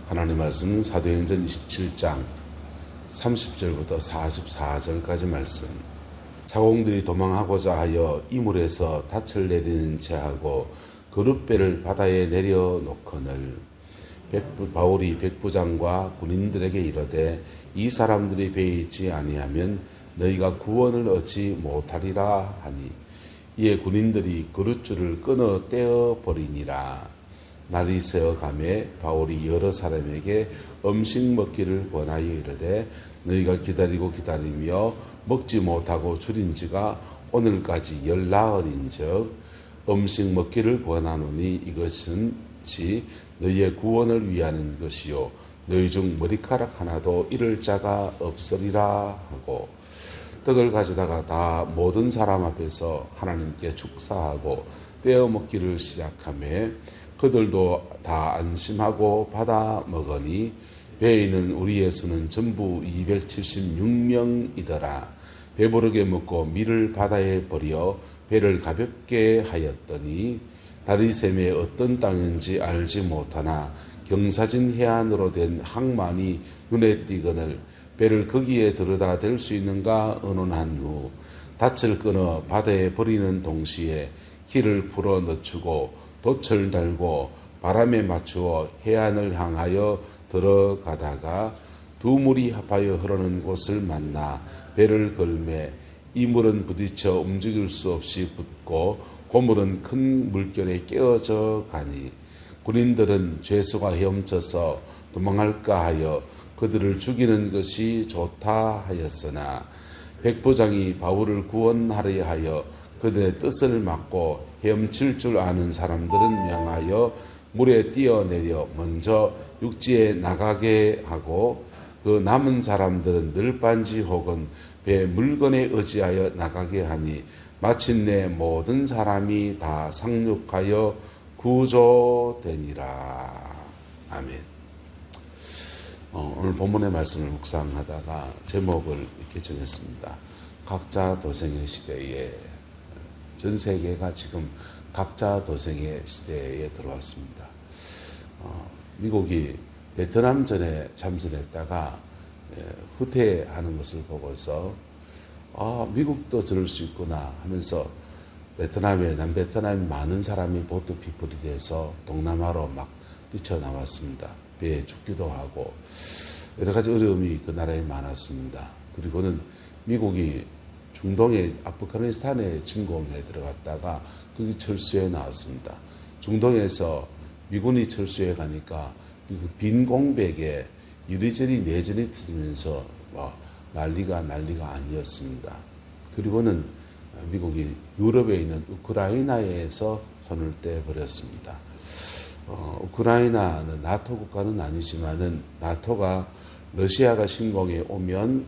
하나님 말씀 사도행전 27장 30절부터 44절까지 말씀. 차공들이 도망하고자 하여 이물에서 닻을 내리는 채하고 그룻배를 바다에 내려놓거늘 바울이 백부장과 군인들에게 이르되 이 사람들이 배에 있지 아니하면 너희가 구원을 얻지 못하리라 하니 이에 군인들이 그룻줄을 끊어 떼어 버리니라. 날이 새어가매 바울이 여러 사람에게 음식 먹기를 권하여 이르되 너희가 기다리며 먹지 못하고 줄인 지가 오늘까지 열나흘인즉 음식 먹기를 권하노니 이것은 너희의 구원을 위하는 것이요 너희 중 머리카락 하나도 잃을 자가 없으리라 하고 떡을 가져다가 다 모든 사람 앞에서 하나님께 축사하고 떼어 먹기를 시작하며 그들도 다 안심하고 받아 먹으니 배에 있는 우리의 수는 전부 276명이더라. 배부르게 먹고 밀을 바다에 버려 배를 가볍게 하였더니 다리샘에 어떤 땅인지 알지 못하나 경사진 해안으로 된 항만이 눈에 띄거늘 배를 거기에 들여다 댈 수 있는가 의논한 후 닻을 끊어 바다에 버리는 동시에 키를 풀어 늦추고 돛을 달고 바람에 맞추어 해안을 향하여 들어가다가 두 물이 합하여 흐르는 곳을 만나 배를 걸매 이 물은 부딪혀 움직일 수 없이 붙고 고물은 큰 물결에 깨어져 가니 군인들은 죄수가 헤엄쳐서 도망할까 하여 그들을 죽이는 것이 좋다 하였으나 백부장이 바울을 구원하려 하여 그들의 뜻을 막고 헤엄칠 줄 아는 사람들은 명하여 물에 뛰어내려 먼저 육지에 나가게 하고 그 남은 사람들은 늘반지 혹은 배 물건에 의지하여 나가게 하니 마침내 모든 사람이 다 상륙하여 구조되니라. 아멘. 오늘 본문의 말씀을 묵상하다가 제목을 이렇게 정했습니다. 각자 도생의 시대에 전 세계가 지금 각자 도생의 시대에 들어왔습니다. 미국이 베트남전에 참전했다가 후퇴하는 것을 보고서 미국도 저럴 수 있구나 하면서 남베트남에 많은 사람이 보트 피플이 돼서 동남아로 막 뛰쳐나왔습니다. 배에 죽기도 하고 여러 가지 어려움이 그 나라에 많았습니다. 그리고는 미국이 중동의 아프가니스탄에 침공에 들어갔다가 거기 철수해 나왔습니다. 중동에서 미군이 철수해 가니까 그 빈 공백에 이리저리 내전이 터지면서 난리가 아니었습니다. 그리고는 미국이 유럽에 있는 우크라이나에서 손을 떼버렸습니다. 우크라이나는 나토 국가는 아니지만은 나토가 러시아가 침공해 오면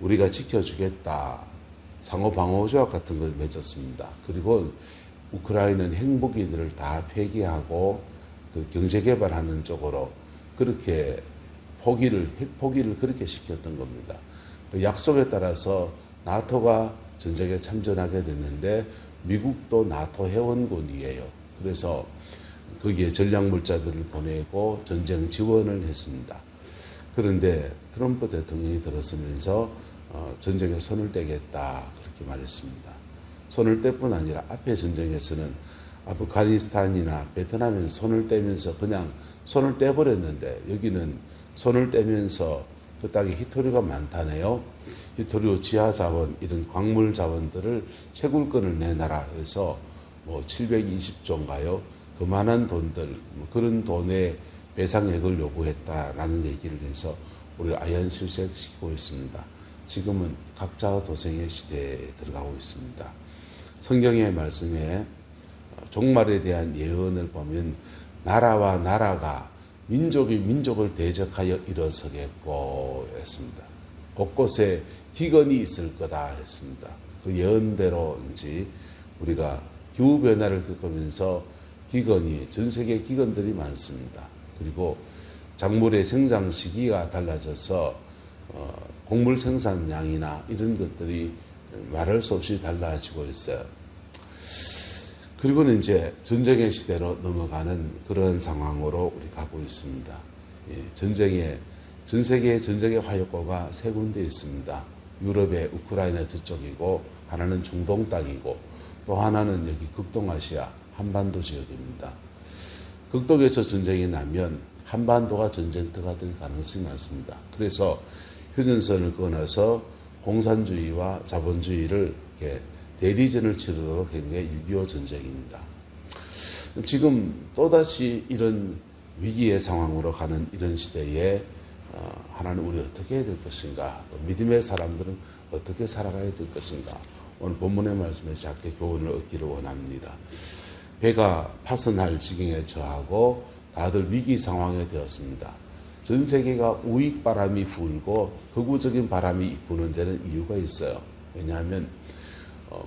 우리가 지켜주겠다. 상호방어조약 같은 걸 맺었습니다. 그리고 우크라이나는 핵무기들을 다 폐기하고 그 경제개발하는 쪽으로 그렇게 핵 포기를 그렇게 시켰던 겁니다. 그 약속에 따라서 나토가 전쟁에 참전하게 됐는데 미국도 나토 회원군이에요. 그래서 거기에 전략물자들을 보내고 전쟁 지원을 했습니다. 그런데 트럼프 대통령이 들어서면서 전쟁에 손을 떼겠다 그렇게 말했습니다. 손을 뗄 뿐 아니라 앞에 전쟁에서는 아프가니스탄이나 베트남에서 손을 떼면서 그냥 손을 떼버렸는데 여기는 손을 떼면서 그 땅에 히토류가 많다네요. 히토류 지하자원 이런 광물 자원들을 채굴권을 내놔라 해서 720조인가요? 그만한 돈들 그런 돈의 배상액을 요구했다라는 얘기를 해서 우리를 아연실색시키고 있습니다. 지금은 각자 도생의 시대에 들어가고 있습니다. 성경의 말씀에 종말에 대한 예언을 보면 나라와 나라가 민족이 민족을 대적하여 일어서겠고 했습니다. 곳곳에 기근이 있을 거다 했습니다. 그 예언대로인지 우리가 기후변화를 겪으면서 기근이 전 세계 기근들이 많습니다. 그리고 작물의 생장 시기가 달라져서 곡물 생산량이나 이런 것들이 말할 수 없이 달라지고 있어요. 그리고는 이제 전쟁의 시대로 넘어가는 그런 상황으로 우리 가고 있습니다. 전 세계의 전쟁의 화약고가 세 군데 있습니다. 유럽의 우크라이나 저쪽이고, 하나는 중동 땅이고, 또 하나는 여기 극동아시아 한반도 지역입니다. 극동에서 전쟁이 나면 한반도가 전쟁터가 될 가능성이 많습니다. 그래서 휴전선을 끊어서 공산주의와 자본주의를 이렇게 대리전을 치르도록 한 게 6.25 전쟁입니다. 지금 또다시 이런 위기의 상황으로 가는 이런 시대에 하나님 우리 어떻게 해야 될 것인가, 또 믿음의 사람들은 어떻게 살아가야 될 것인가, 오늘 본문의 말씀에 작게 교훈을 얻기를 원합니다. 배가 파선할 지경에 처하고 다들 위기 상황에 되었습니다. 전 세계가 우익 바람이 불고 극우적인 바람이 부는 데는 이유가 있어요. 왜냐하면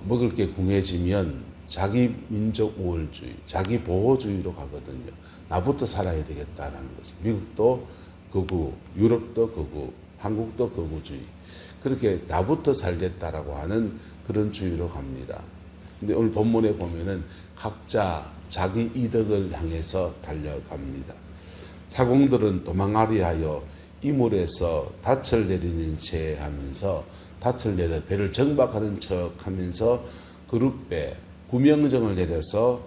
먹을 게 궁해지면 자기 민족 우월주의, 자기 보호주의로 가거든요. 나부터 살아야 되겠다라는 거죠. 미국도 극우, 유럽도 극우, 한국도 극우주의. 그렇게 나부터 살겠다라고 하는 그런 주의로 갑니다. 근데 오늘 본문에 보면은 각자 자기 이득을 향해서 달려갑니다. 사공들은 도망하리 하여 이물에서 닻을 내리는 채 하면서 닻을 내려 배를 정박하는 척 하면서 그룹배, 구명정을 내려서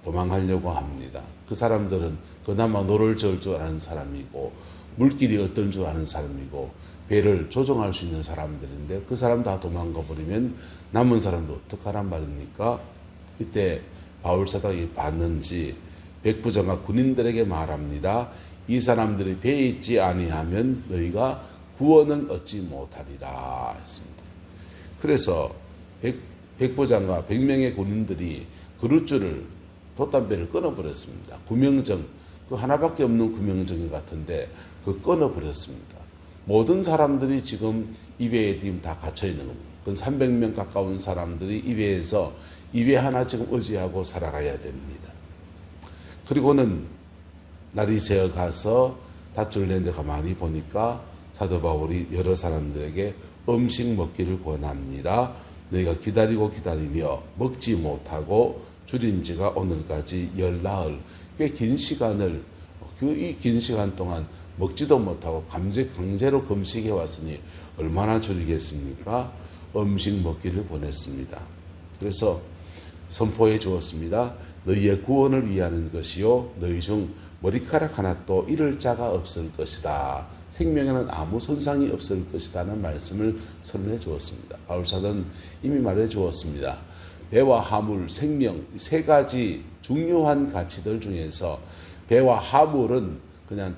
도망하려고 합니다. 그 사람들은 그나마 노를 저을 줄 아는 사람이고 물길이 어떤 줄 아는 사람이고 배를 조종할 수 있는 사람들인데 그 사람 다 도망가 버리면 남은 사람도 어떡하란 말입니까? 이때 바울사도가 봤는지 백부장과 군인들에게 말합니다. 이 사람들이 배에 있지 아니하면 너희가 구원을 얻지 못하리라 했습니다. 그래서 백부장과 100명의 군인들이 그룻줄을 돛담배를 끊어버렸습니다. 구명정, 그 하나밖에 없는 구명정이 같은데 그 끊어버렸습니다. 모든 사람들이 지금 이 배에 지금 다 갇혀있는 겁니다. 그건 300명 가까운 사람들이 이 배에서 이 배 하나 지금 의지하고 살아가야 됩니다. 그리고는 날이 새어 가서 닷줄 낸데 가만히 보니까 사도 바울이 여러 사람들에게 음식 먹기를 권합니다. 너희가 기다리며 먹지 못하고 줄인 지가 오늘까지 10나흘, 꽤 긴 시간을, 이 긴 시간 동안 먹지도 못하고 강제로 금식해 왔으니 얼마나 줄이겠습니까? 음식 먹기를 보냈습니다. 그래서 선포해 주었습니다. 너희의 구원을 위하는 것이요 너희 중 머리카락 하나 또 잃을 자가 없을 것이다. 생명에는 아무 손상이 없을 것이다는 말씀을 선언해 주었습니다. 바울사도는 이미 말해 주었습니다. 배와 화물, 생명, 세 가지 중요한 가치들 중에서 배와 화물은 그냥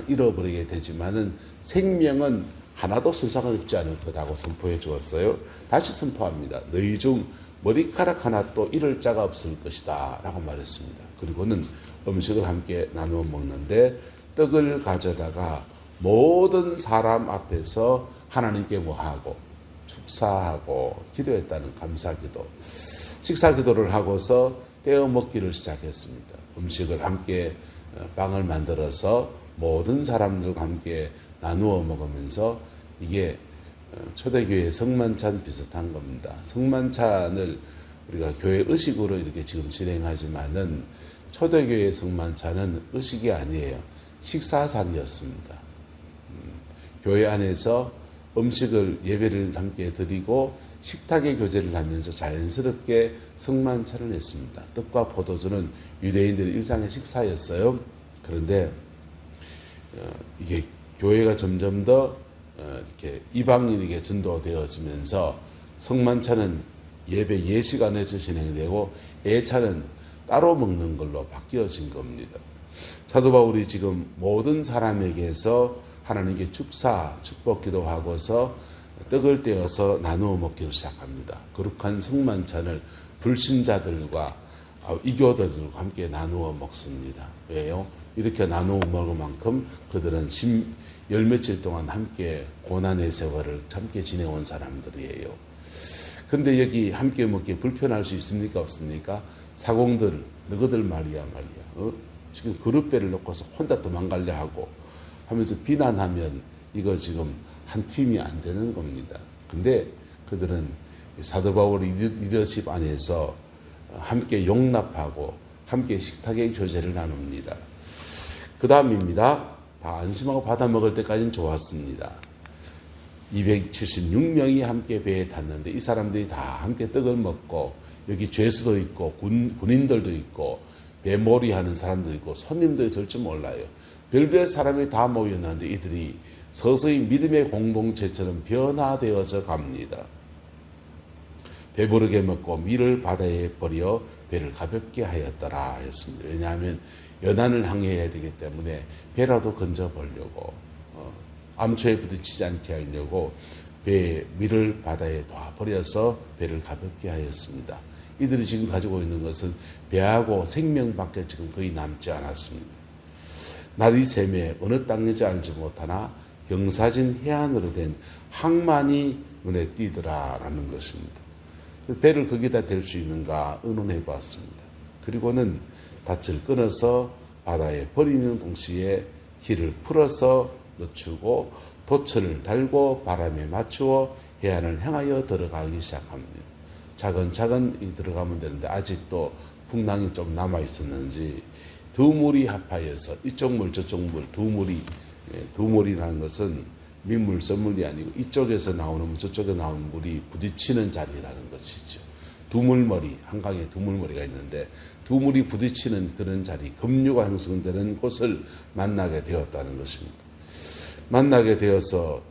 잃어버리게 되지만은 생명은 하나도 손상을 입지 않을 거다고 선포해 주었어요. 다시 선포합니다. 너희 중 머리카락 하나 또 잃을 자가 없을 것이다 라고 말했습니다. 그리고는 음식을 함께 나누어 먹는데 떡을 가져다가 모든 사람 앞에서 하나님께 뭐하고 축사하고 기도했다는 감사기도, 식사기도를 하고서 떼어 먹기를 시작했습니다. 음식을 함께 빵을 만들어서 모든 사람들과 함께 나누어 먹으면서 이게 초대교회 성만찬 비슷한 겁니다. 성만찬을 우리가 교회 의식으로 이렇게 지금 진행하지만은 초대교회 성만찬은 의식이 아니에요. 식사 자리였습니다. 교회 안에서 음식을 예배를 함께 드리고 식탁의 교제를 하면서 자연스럽게 성만찬을 했습니다. 떡과 포도주는 유대인들의 일상의 식사였어요. 그런데 이게 교회가 점점 더 이렇게 이방인에게 전도되어지면서 성만찬은 예배 예시간에서 진행되고 예찬은 따로 먹는 걸로 바뀌어진 겁니다. 사도 바울이 지금 모든 사람에게서 하나님께 축복기도 하고서 떡을 떼어서 나누어 먹기를 시작합니다. 거룩한 성만찬을 불신자들과 이교도들과 함께 나누어 먹습니다. 왜요? 이렇게 나누어 먹을 만큼 그들은 열 며칠 동안 함께 고난의 세월을 함께 지내온 사람들이에요. 근데 여기 함께 먹기에 불편할 수 있습니까? 없습니까? 사공들, 너희들 말이야. 지금 그릇배를 놓고서 혼자 도망가려 하고 하면서 비난하면 이거 지금 한 팀이 안 되는 겁니다. 근데 그들은 사도 바울의 리더십 안에서 함께 용납하고 함께 식탁의 교제를 나눕니다. 그 다음입니다. 다 안심하고 받아 먹을 때까지는 좋았습니다. 276명이 함께 배에 탔는데 이 사람들이 다 함께 떡을 먹고 여기 죄수도 있고 군인들도 있고 배몰이 하는 사람도 있고 손님도 있을지 몰라요. 별별 사람이 다 모였는데 이들이 서서히 믿음의 공동체처럼 변화되어져 갑니다. 배부르게 먹고 밀을 바다에 버려 배를 가볍게 하였더라 했습니다. 왜냐하면 연안을 항해해야 되기 때문에 배라도 건져보려고 암초에 부딪히지 않게 하려고 밀을 바다에 놔 버려서 배를 가볍게 하였습니다. 이들이 지금 가지고 있는 것은 배하고 생명밖에 지금 거의 남지 않았습니다. 날이 새매 어느 땅인지 알지 못하나 경사진 해안으로 된 항만이 눈에 띄더라라는 것입니다. 배를 거기다 댈 수 있는가 의논해 보았습니다. 그리고는 닻을 끊어서 바다에 버리는 동시에 길을 풀어서 늦추고 돛을 달고 바람에 맞추어 해안을 향하여 들어가기 시작합니다. 차근차근 들어가면 되는데 아직도 풍랑이 좀 남아 있었는지 두 물이 합하여서 이쪽 물 저쪽 물 두 물이라는 것은 민물 썰물이 아니고 이쪽에서 나오는 물 저쪽에 나오는 물이 부딪히는 자리라는 것이죠. 두물머리, 한강에 두물머리가 있는데 두 물이 부딪히는 그런 자리, 급류가 형성되는 곳을 만나게 되었다는 것입니다. 만나게 되어서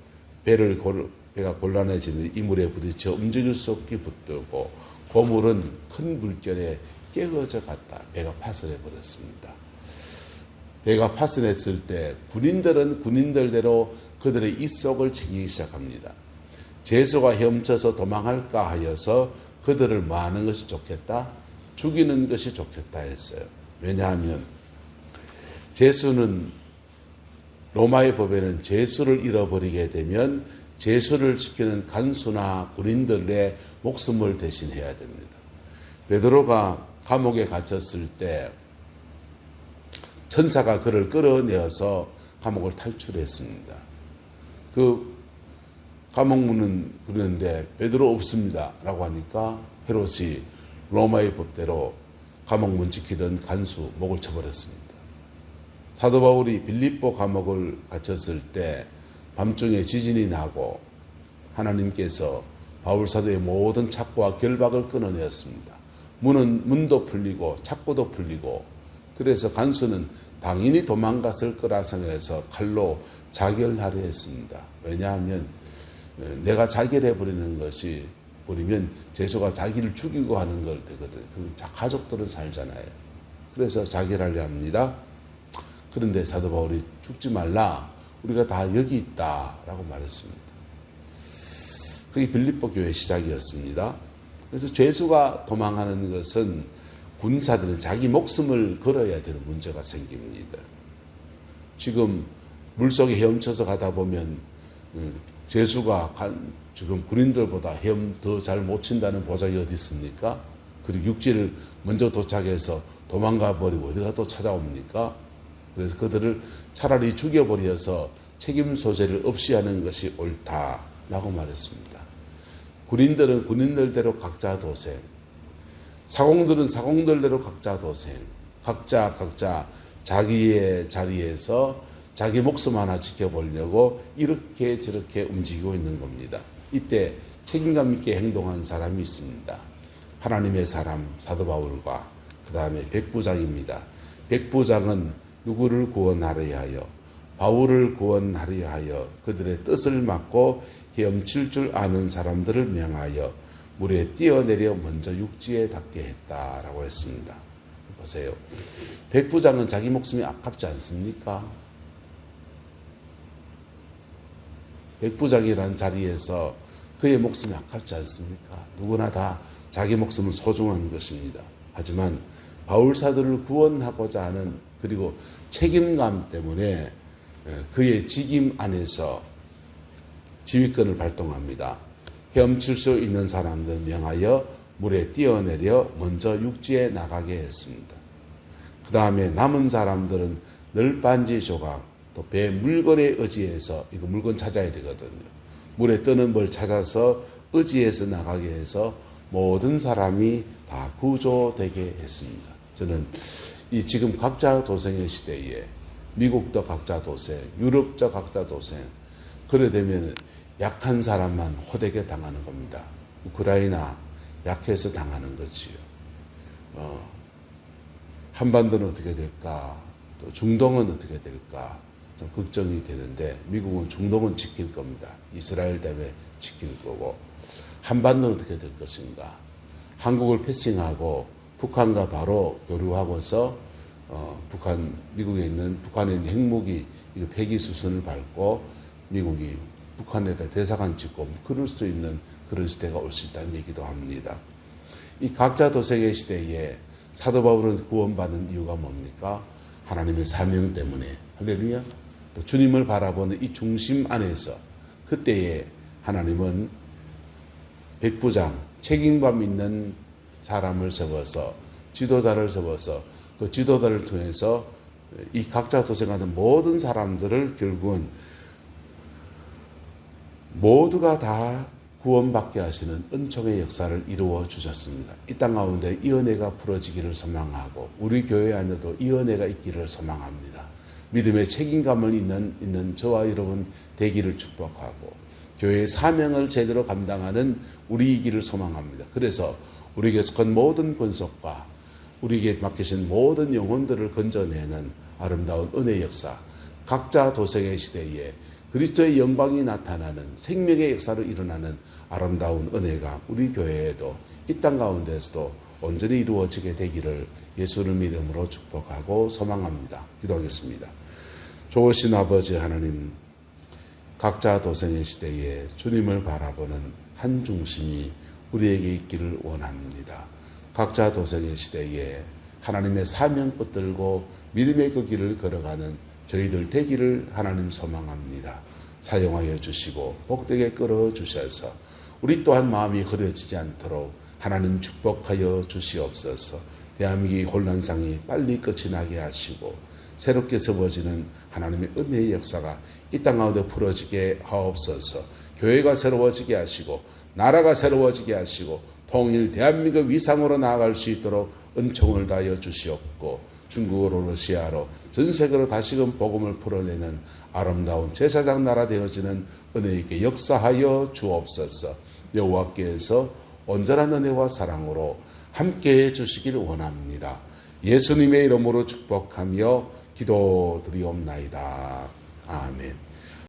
배가 곤란해지는 이 물에 부딪혀 움직일 수 없게 붙들고 고물은 큰 물결에 깨어져 갔다. 배가 파손해 버렸습니다. 배가 파손했을 때 군인들은 군인들대로 그들의 입속을 챙기기 시작합니다. 죄수가 헤엄쳐서 도망할까 하여서 그들을 뭐 하는 것이 좋겠다? 죽이는 것이 좋겠다 했어요. 왜냐하면 죄수는 로마의 법에는 죄수를 잃어버리게 되면 죄수를 지키는 간수나 군인들의 목숨을 대신해야 됩니다. 베드로가 감옥에 갇혔을 때 천사가 그를 끌어내어서 감옥을 탈출했습니다. 그 감옥문은 그러는데 베드로 없습니다 라고 하니까 헤롯이 로마의 법대로 감옥문 지키던 간수 목을 쳐버렸습니다. 사도 바울이 빌립보 감옥을 갇혔을 때 밤중에 지진이 나고 하나님께서 바울 사도의 모든 착고와 결박을 끊어내었습니다. 문도 풀리고 착고도 풀리고 그래서 간수는 당연히 도망갔을 거라 생각해서 칼로 자결하려 했습니다. 왜냐하면 내가 자결해버리는 것이 버리면 죄수가 자기를 죽이고 하는 걸 되거든요. 그럼 가족들은 살잖아요. 그래서 자결하려 합니다. 그런데 사도 바울이 죽지 말라. 우리가 다 여기 있다라고 말했습니다. 그게 빌립보 교회의 시작이었습니다. 그래서 죄수가 도망하는 것은 군사들은 자기 목숨을 걸어야 되는 문제가 생깁니다. 지금 물속에 헤엄쳐서 가다 보면 죄수가 지금 군인들보다 헤엄 더 잘 못 친다는 보장이 어디 있습니까? 그리고 육지를 먼저 도착해서 도망가 버리고 어디가 또 찾아옵니까? 그래서 그들을 차라리 죽여버려서 책임 소재를 없이 하는 것이 옳다라고 말했습니다. 군인들은 군인들대로 각자 도생, 사공들은 사공들대로 각자 도생, 각자 자기의 자리에서 자기 목숨 하나 지켜보려고 이렇게 저렇게 움직이고 있는 겁니다. 이때 책임감 있게 행동한 사람이 있습니다. 하나님의 사람 사도 바울과 그 다음에 백부장입니다. 백부장은 누구를 구원하려 하여 바울을 구원하려 하여 그들의 뜻을 막고 헤엄칠 줄 아는 사람들을 명하여 물에 뛰어내려 먼저 육지에 닿게 했다라고 했습니다. 보세요. 백부장은 자기 목숨이 아깝지 않습니까? 백부장이라는 자리에서 그의 목숨이 아깝지 않습니까? 누구나 다 자기 목숨은 소중한 것입니다. 하지만 바울 사도를 구원하고자 하는 그리고 책임감 때문에 그의 직임 안에서 지휘권을 발동합니다. 헤엄칠 수 있는 사람들 명하여 물에 뛰어내려 먼저 육지에 나가게 했습니다. 그 다음에 남은 사람들은 널빤지 조각 또 배 물건에 의지해서 이거 물건 찾아야 되거든요. 물에 뜨는 걸 찾아서 의지해서 나가게 해서 모든 사람이 다 구조되게 했습니다. 저는 이 지금 각자 도생의 시대에 미국도 각자 도생, 유럽도 각자 도생. 그래 되면 약한 사람만 호되게 당하는 겁니다. 우크라이나 약해서 당하는 거지요. 한반도는 어떻게 될까? 또 중동은 어떻게 될까? 좀 걱정이 되는데 미국은 중동은 지킬 겁니다. 이스라엘 때문에 지킬 거고 한반도는 어떻게 될 것인가? 한국을 패싱하고 북한과 바로 교류하고서 미국에 있는 북한에 있는 핵무기 이거 폐기 수순을 밟고 미국이 북한에다 대사관 짓고 그럴 수 있는 그런 시대가 올 수 있다는 얘기도 합니다. 이 각자 도생의 시대에 사도 바울은 구원받는 이유가 뭡니까? 하나님의 사명 때문에. 할렐루야. 또 주님을 바라보는 이 중심 안에서 그때에 하나님은 백부장, 책임감 있는 사람을 세워서 지도자를 세워서 그 지도자를 통해서 이 각자 도생하는 모든 사람들을 결국은 모두가 다 구원받게 하시는 은총의 역사를 이루어 주셨습니다. 이 땅 가운데 이 은혜가 풀어지기를 소망하고 우리 교회 안에도 이 은혜가 있기를 소망합니다. 믿음의 책임감을 있는 저와 여러분 되기를 축복하고 교회의 사명을 제대로 감당하는 우리이기를 소망합니다. 그래서 우리에게 속한 모든 권속과 우리에게 맡기신 모든 영혼들을 건져내는 아름다운 은혜 역사, 각자 도생의 시대에 그리스도의 영광이 나타나는 생명의 역사로 일어나는 아름다운 은혜가 우리 교회에도 이 땅 가운데서도 온전히 이루어지게 되기를 예수님 이름으로 축복하고 소망합니다. 기도하겠습니다. 좋으신 아버지 하나님, 각자 도생의 시대에 주님을 바라보는 한 중심이 우리에게 있기를 원합니다. 각자 도생의 시대에 하나님의 사명 붙들고 믿음의 그 길을 걸어가는 저희들 되기를 하나님 소망합니다. 사용하여 주시고 복되게 끌어주셔서 우리 또한 마음이 흐려지지 않도록 하나님 축복하여 주시옵소서. 대한민국의 혼란상이 빨리 끝이 나게 하시고 새롭게 세워지는 하나님의 은혜의 역사가 이 땅 가운데 풀어지게 하옵소서. 교회가 새로워지게 하시고 나라가 새로워지게 하시고 통일 대한민국 위상으로 나아갈 수 있도록 은총을 다하여 주시옵고 중국으로 러시아로 전 세계로 다시금 복음을 풀어내는 아름다운 제사장 나라 되어지는 은혜 있게 역사하여 주옵소서. 여호와께서 온전한 은혜와 사랑으로 함께해 주시길 원합니다. 예수님의 이름으로 축복하며 기도드리옵나이다. 아멘.